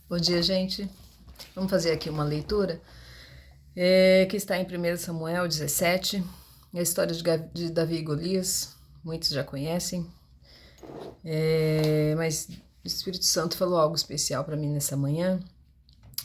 Bom dia, gente. Vamos fazer aqui uma leitura que está em 1 Samuel 17, a história de Davi e Golias. Muitos já conhecem, mas o Espírito Santo falou algo especial para mim nessa manhã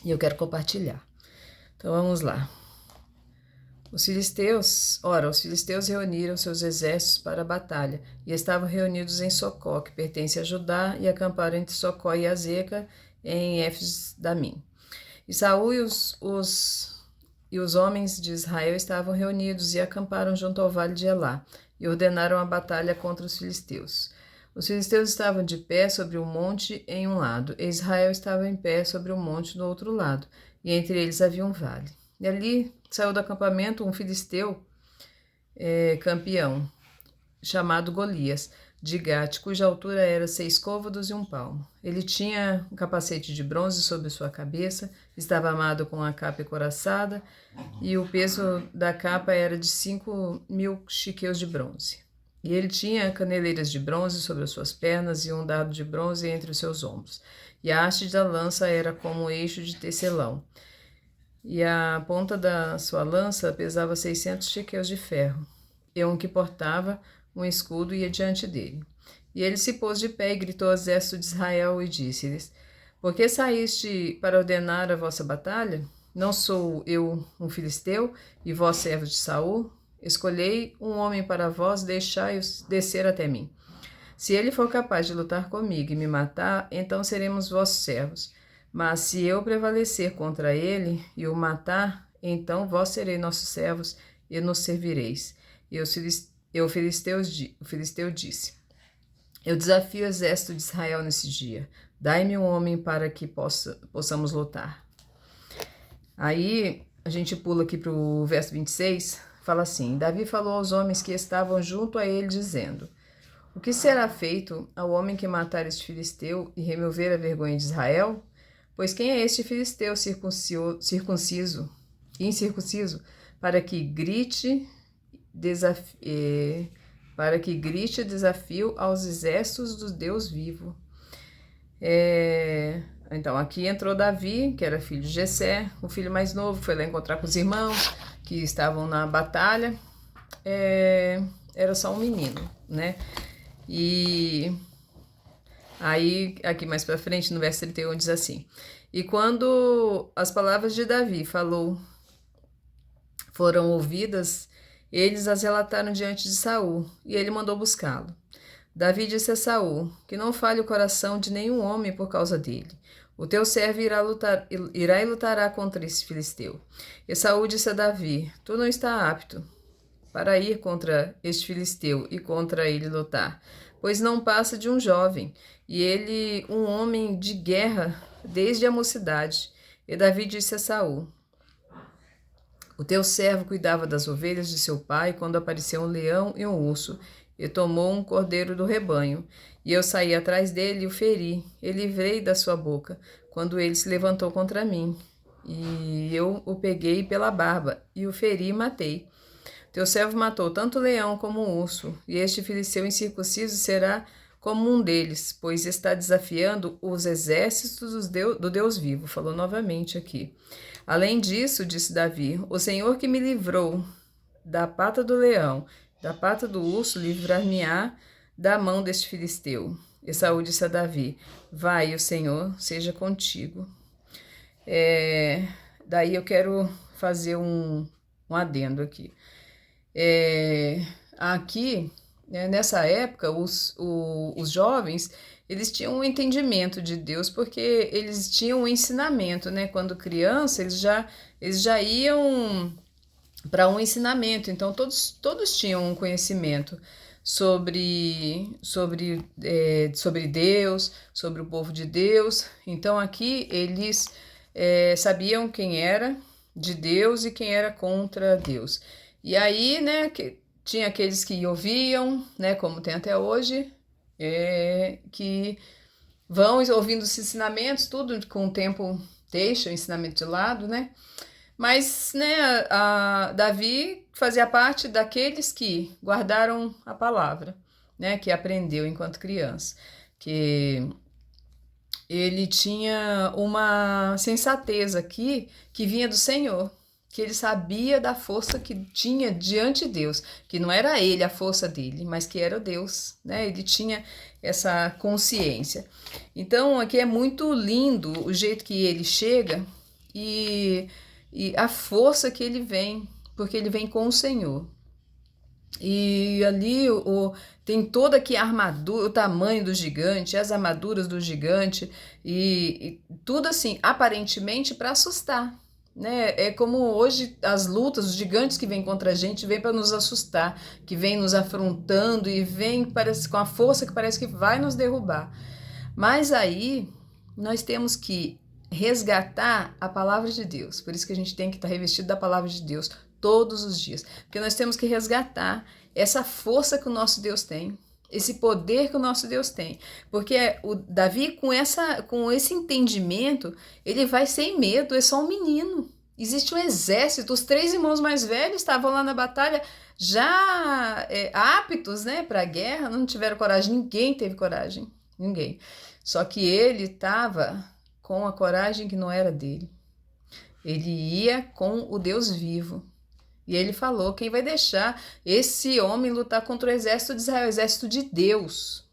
e eu quero compartilhar. Então vamos lá. Os filisteus reuniram seus exércitos para a batalha e estavam reunidos em Socó, que pertence a Judá, e acamparam entre Socó e Azeca, em Éfes-Damim. E Saul e os homens de Israel estavam reunidos e acamparam junto ao vale de Elá, e ordenaram a batalha contra os filisteus. Os filisteus estavam de pé sobre um monte em um lado, e Israel estava em pé sobre um monte do outro lado, e entre eles havia um vale. E ali saiu do acampamento um filisteu campeão, chamado Golias, de Gate, cuja altura era 6 côvados e 1 palmo. Ele tinha um capacete de bronze sobre sua cabeça, estava armado com a capa couraçada, e o peso da capa era de 5.000 chiqueus de bronze. E ele tinha caneleiras de bronze sobre as suas pernas e um dardo de bronze entre os seus ombros. E a haste da lança era como um eixo de tecelão. E a ponta da sua lança pesava 600 shequels de ferro. E um que portava um escudo ia diante dele. E ele se pôs de pé e gritou ao exército de Israel e disse-lhes: Por que saíste para ordenar a vossa batalha? Não sou eu um filisteu e vós servos de Saul? Escolhei um homem para vós, deixai-o descer até mim. Se ele for capaz de lutar comigo e me matar, então seremos vossos servos. Mas se eu prevalecer contra ele e o matar, então vós sereis nossos servos e nos servireis. E o filisteu disse: Eu desafio o exército de Israel nesse dia. Dai-me um homem para que possamos lutar. Aí a gente pula aqui para o verso 26, fala assim: Davi falou aos homens que estavam junto a ele, dizendo: O que será feito ao homem que matar este filisteu e remover a vergonha de Israel? Pois quem é este filisteu incircunciso, para que grite desafio aos exércitos do Deus vivo? Então, aqui entrou Davi, que era filho de Jessé, o filho mais novo, foi lá encontrar com os irmãos que estavam na batalha. Era só um menino, né? E aí, aqui mais para frente, no verso 31, diz assim: E quando as palavras de Davi foram ouvidas, eles as relataram diante de Saul, e ele mandou buscá-lo. Davi disse a Saul: Que não falhe o coração de nenhum homem por causa dele. O teu servo irá e lutará contra esse filisteu. E Saul disse a Davi: Tu não está apto para ir contra este filisteu e contra ele lutar, pois não passa de um jovem, e ele um homem de guerra desde a mocidade. E Davi disse a Saul: O teu servo cuidava das ovelhas de seu pai quando apareceu um leão e um urso, e tomou um cordeiro do rebanho. E eu saí atrás dele e o feri, e livrei da sua boca, quando ele se levantou contra mim. E eu o peguei pela barba, e o feri e matei. Teu servo matou tanto o leão como o urso, e este filisteu incircunciso será como um deles, pois está desafiando os exércitos do Deus vivo. Falou novamente aqui. Além disso, disse Davi, o Senhor que me livrou da pata do leão, da pata do urso, livrar-me-á da mão deste filisteu. E Saul disse a Davi: Vai, o Senhor seja contigo. Daí eu quero fazer um adendo aqui. Aqui, né, nessa época, os jovens, eles tinham um entendimento de Deus, porque eles tinham um ensinamento, né? Quando criança, eles já iam para um ensinamento, então todos tinham um conhecimento sobre Deus, sobre o povo de Deus. Então aqui eles sabiam quem era de Deus e quem era contra Deus. E aí, né, tinha aqueles que ouviam, né, como tem até hoje, que vão ouvindo os ensinamentos, tudo com o tempo deixa o ensinamento de lado, né? Mas, né, Davi fazia parte daqueles que guardaram a palavra, né, que aprendeu enquanto criança, que ele tinha uma sensatez aqui que vinha do Senhor, que ele sabia da força que tinha diante de Deus, que não era ele a força dele, mas que era Deus, né? Ele tinha essa consciência. Então aqui é muito lindo o jeito que ele chega e, e a força que ele vem, porque ele vem com o Senhor. E ali tem toda aqui a armadura, o tamanho do gigante, as armaduras do gigante, e tudo assim, aparentemente para assustar, né? É como hoje as lutas, os gigantes que vêm contra a gente, vêm para nos assustar, que vêm nos afrontando e vêm parece, com a força que parece que vai nos derrubar. Mas aí nós temos que resgatar a palavra de Deus. Por isso que a gente tem que estar revestido da palavra de Deus todos os dias. Porque nós temos que resgatar essa força que o nosso Deus tem, esse poder que o nosso Deus tem. Porque o Davi, com esse entendimento, ele vai sem medo, é só um menino. Existe um exército, os 3 irmãos mais velhos estavam lá na batalha já aptos, né, para a guerra, não tiveram coragem, ninguém teve coragem, ninguém. Só que ele estava com a coragem que não era dele. Ele ia com o Deus vivo. E ele falou: quem vai deixar esse homem lutar contra o exército de Israel, o exército de Deus,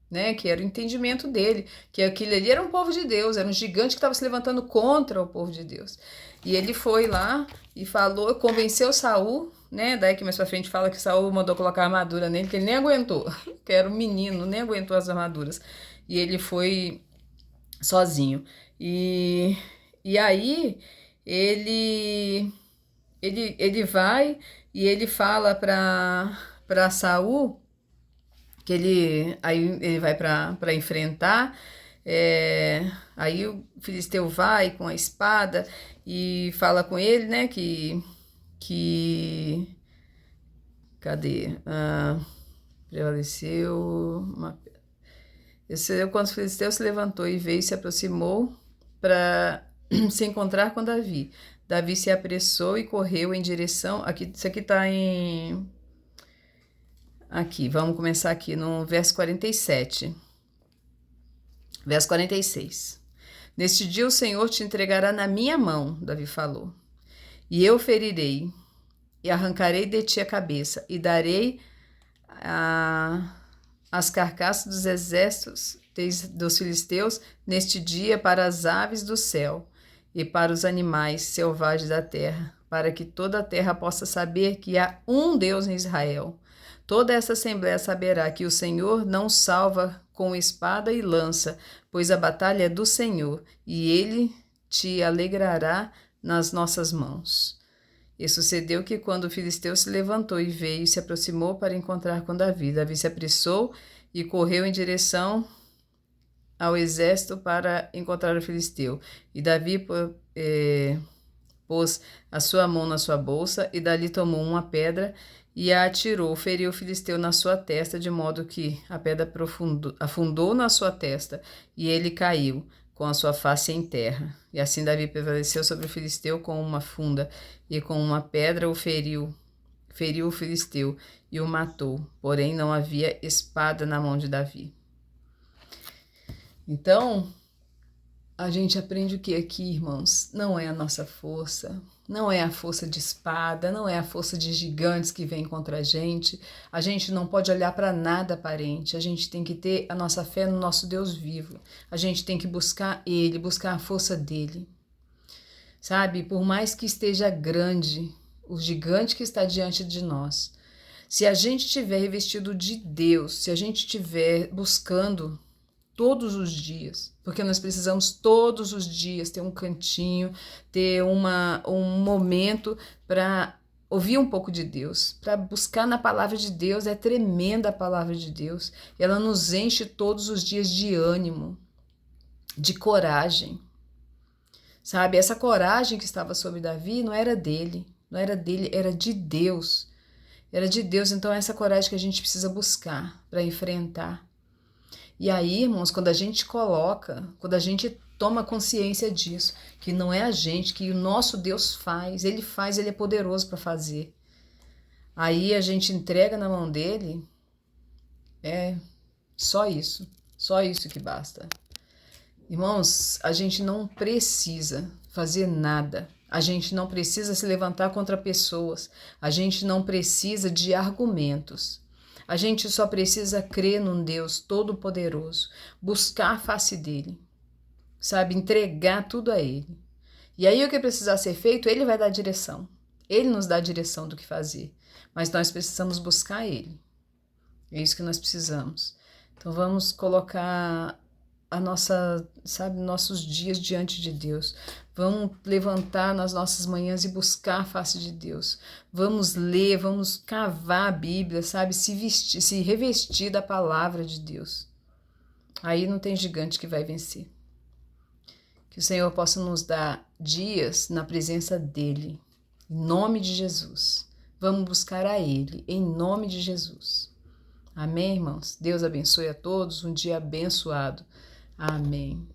né? Que era o entendimento dele, que aquilo ali era um povo de Deus, era um gigante que estava se levantando contra o povo de Deus. E ele foi lá e falou, convenceu Saul, né? Daí que mais pra frente fala que Saul mandou colocar armadura nele, que ele nem aguentou, que era um menino, nem aguentou as armaduras. E ele foi sozinho. E aí ele vai e ele fala para Saul que ele vai para enfrentar. Aí o filisteu vai com a espada e fala com ele, né, que cadê? Prevaleceu uma... Quando o filisteu se levantou e veio e se aproximou para se encontrar com Davi. Davi se apressou e correu em direção... Isso aqui está em... Aqui, vamos começar aqui no verso 47. Verso 46. Neste dia o Senhor te entregará na minha mão, Davi falou, e eu ferirei, e arrancarei de ti a cabeça, e darei as carcaças dos exércitos dos filisteus neste dia para as aves do céu e para os animais selvagens da terra, para que toda a terra possa saber que há um Deus em Israel. Toda essa assembléia saberá que o Senhor não salva com espada e lança, pois a batalha é do Senhor, e ele te alegrará nas nossas mãos. E sucedeu que quando o filisteu se levantou e veio e se aproximou para encontrar com Davi, Davi se apressou e correu em direção ao exército para encontrar o filisteu. E Davi pôs a sua mão na sua bolsa e dali tomou uma pedra e a atirou, feriu o filisteu na sua testa, de modo que a pedra afundou na sua testa e ele caiu com a sua face em terra. E assim Davi prevaleceu sobre o filisteu com uma funda, e com uma pedra o feriu o filisteu e o matou, porém não havia espada na mão de Davi. Então, a gente aprende o que aqui, irmãos? Não é a nossa força, não é a força de espada, não é a força de gigantes que vem contra a gente. A gente não pode olhar para nada aparente, a gente tem que ter a nossa fé no nosso Deus vivo. A gente tem que buscar Ele, buscar a força dEle. Sabe, por mais que esteja grande o gigante que está diante de nós, se a gente estiver revestido de Deus, se a gente estiver buscando todos os dias, porque nós precisamos todos os dias ter um cantinho, ter um momento para ouvir um pouco de Deus, para buscar na palavra de Deus. É tremenda a palavra de Deus, ela nos enche todos os dias de ânimo, de coragem. Sabe, essa coragem que estava sobre Davi não era dele, era de Deus. Era de Deus, então é essa coragem que a gente precisa buscar para enfrentar. E aí, irmãos, quando a gente toma consciência disso, que não é a gente, que o nosso Deus faz, ele é poderoso para fazer. Aí a gente entrega na mão dele, é só isso que basta. Irmãos, a gente não precisa fazer nada. A gente não precisa se levantar contra pessoas. A gente não precisa de argumentos. A gente só precisa crer num Deus todo-poderoso, buscar a face dele, sabe? Entregar tudo a ele. E aí o que precisar ser feito, ele vai dar direção. Ele nos dá a direção do que fazer. Mas nós precisamos buscar ele. É isso que nós precisamos. Então vamos colocar a nossa, sabe, nossos dias diante de Deus. Vamos levantar nas nossas manhãs e buscar a face de Deus. Vamos ler, vamos cavar a Bíblia, sabe, se vestir, se revestir da palavra de Deus. Aí não tem gigante que vai vencer. Que o Senhor possa nos dar dias na presença dele. Em nome de Jesus. Vamos buscar a ele, em nome de Jesus. Amém, irmãos? Deus abençoe a todos. Um dia abençoado. Amém.